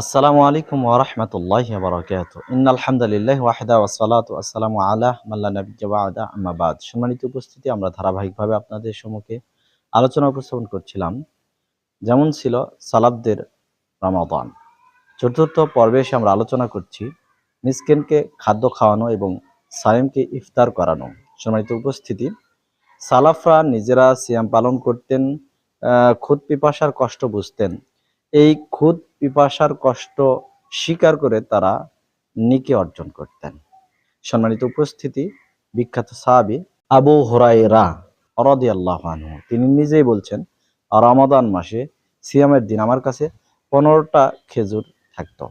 আসসালামু আলাইকুম ওয়া রাহমাতুল্লাহি ওয়া বারাকাতুহু। ইন্নাল হামদালিল্লাহি ওয়াহদা ওয়াসসালাতু ওয়াসসালামু আলা মান লা নাবিয়্যা বা'দা আম্মা বা'দ। সম্মানিত উপস্থিতি, আমরা ধারাবাহিকভাবে আপনাদের সম্মুখে আলোচনা উপস্থাপন করছিলাম। যেমন ছিল সালাফদের রমাদান। চতুর্থ পর্বে এসে আমরা আলোচনা করছি মিসকিনকে খাদ্য খাওয়ানো এবং সায়েমকে ইফতার করানো। সম্মানিত উপস্থিতি, সালাফরা নিজেরা সিয়াম পালন করতেন, খুদ পিপাসার কষ্ট বুঝতেন। এই খুদ পিপাসার কষ্ট স্বীকার করে তারা নেকি অর্জন করতেন। সম্মানিত উপস্থিতি, বিখ্যাত সাহাবী আবু হুরায়রা রাদিয়াল্লাহু আনহু তিনি নিজেই বলছেন, রমাদান মাসে সিয়ামের দিন আমার কাছে 15টা খেজুর থাকতো।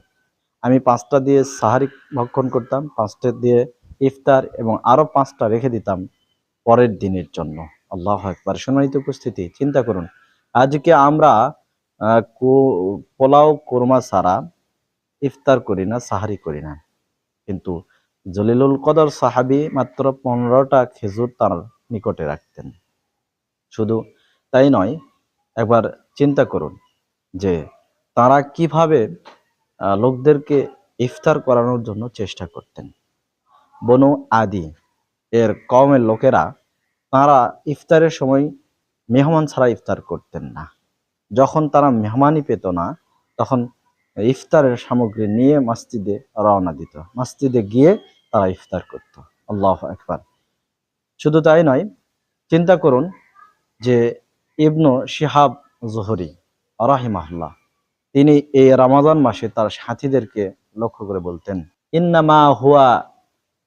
আমি 5টা দিয়ে সাহারি ভক্ষণ করতাম, 5টা দিয়ে ইফতার এবং আরো 5টা রেখে দিতাম পরের দিনের জন্য। আল্লাহু আকবার। সম্মানিত উপস্থিতি, চিন্তা করুন, আজকে আমরা পোলাও কোরমা ছাড়া ইফতার করি না, সাহারি করি না। কিন্তু জলিলুল কদর সাহাবী মাত্র 15টা খেজুর তার নিকটে রাখতেন। শুধু তাই নয়, একবার চিন্তা করুন যে তারা কিভাবে লোকদেরকে ইফতার করানোর জন্য চেষ্টা করতেন। বনু আদি এর কওমের লোকেরা, তারা ইফতারের সময় মেহমান ছাড়া ইফতার করতেন না। যখন তারা মেহমানই পেত না, তখন ইফতারের সামগ্রী নিয়ে মসজিদে রওনা দিত। মসজিদে গিয়ে তারা ইফতার করত। আল্লাহু আকবার। শুধু তাই নয়, চিন্তা করুন যে ইবনু শিহাব জুহরি রাহিমাহুল্লাহ তিনি এই রমাদান মাসে তার সাথীদেরকে লক্ষ্য করে বলতেন, ইন্নামা হুয়া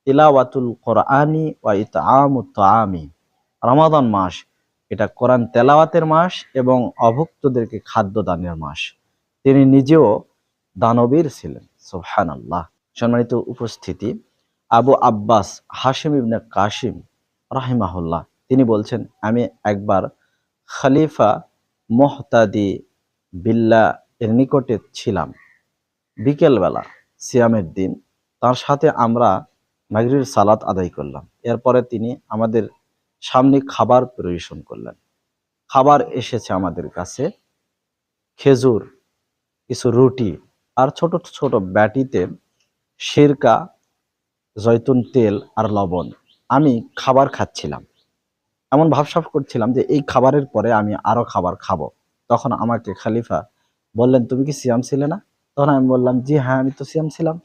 তিলাওয়াতুল কোরআনি ওয়া ইতআমুত তাআমি। রমাদান মাস এটা কোরআন তেলাওয়াতের মাস এবং অভুক্তদেরকে খাদ্য দানের মাস। তিনি নিজেও দানবীর ছিলেন। সুবহানাল্লাহ। সম্মানিত উপস্থিতি, আবু আব্বাস হাশিম ইবনে কাসিম রাহিমাহুল্লাহ তিনি বলছেন, আমি একবার খলিফা মুহতাদি বিল্লাহ এর নিকটে ছিলাম। বিকেলবেলা সিয়ামের দিন তার সাথে আমরা মাগরিবের সালাত আদায় করলাম। এরপরে তিনি আমাদের সামনে খাবার পরিবেশন করলেন। খাবার এসেছে আমাদের কাছে খেজুর, কিছু রুটি আর ছোট ছোট বাটিতে সিরকা, জয়তুন তেল আর লবণ। আমি খাবার খাচ্ছিলাম, এমন ভাবসাব করছিলাম যে এই খাবারের পরে আমি আরো খাবার খাবো। তখন আমাকে খলিফা বললেন, তুমি কি সিয়াম ছিলে না? তখন আমি বললাম, জি হ্যাঁ, আমি তো সিয়াম ছিলাম।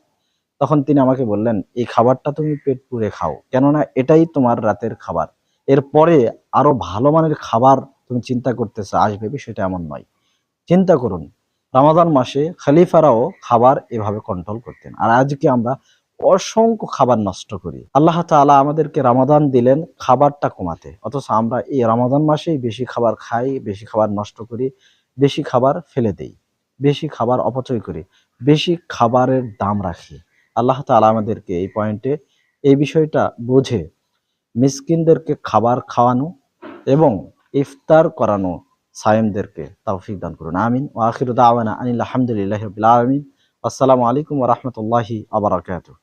তখন তিনি আমাকে বললেন, এই খাবারটা তুমি পেট পুরে খাও, কেননা এটাই তোমার রাতের খাবার। এরপরে আরো ভালো মানের খাবার তুমি চিন্তা করতেছো আসবে, বিষয়টা এমন নয়। চিন্তা করুন, রমাদান মাসে খলিফারাও খাবার এভাবে কন্ট্রোল করতেন, আর আজকে আমরা অসংখ্য খাবার নষ্ট করি। আল্লাহ তাআলা আমাদেরকে রমাদান দিলেন খাবারটা কমাতে, অথচ আমরা এই রমাদান মাসেই বেশি খাবার খাই, বেশি খাবার নষ্ট করি, বেশি খাবার ফেলে দেই, বেশি খাবার অপচয় করি, বেশি খাবারের দাম রাখি। আল্লাহ তাআলা আমাদেরকে এই পয়েন্টে এই বিষয়টা বুঝে মিসকিনদেরকে খাবার খাওয়ানো এবং ইফতার করানো সায়েমদেরকে তৌফিক দান করুন। আমিন। ওয়া আখিরু দাওয়ানা আনিল হামদুলিল্লাহি রাব্বিল আলামিন। আসসালামু আলাইকুম ওয়া রাহমাতুল্লাহি ওয়া বারাকাতুহু।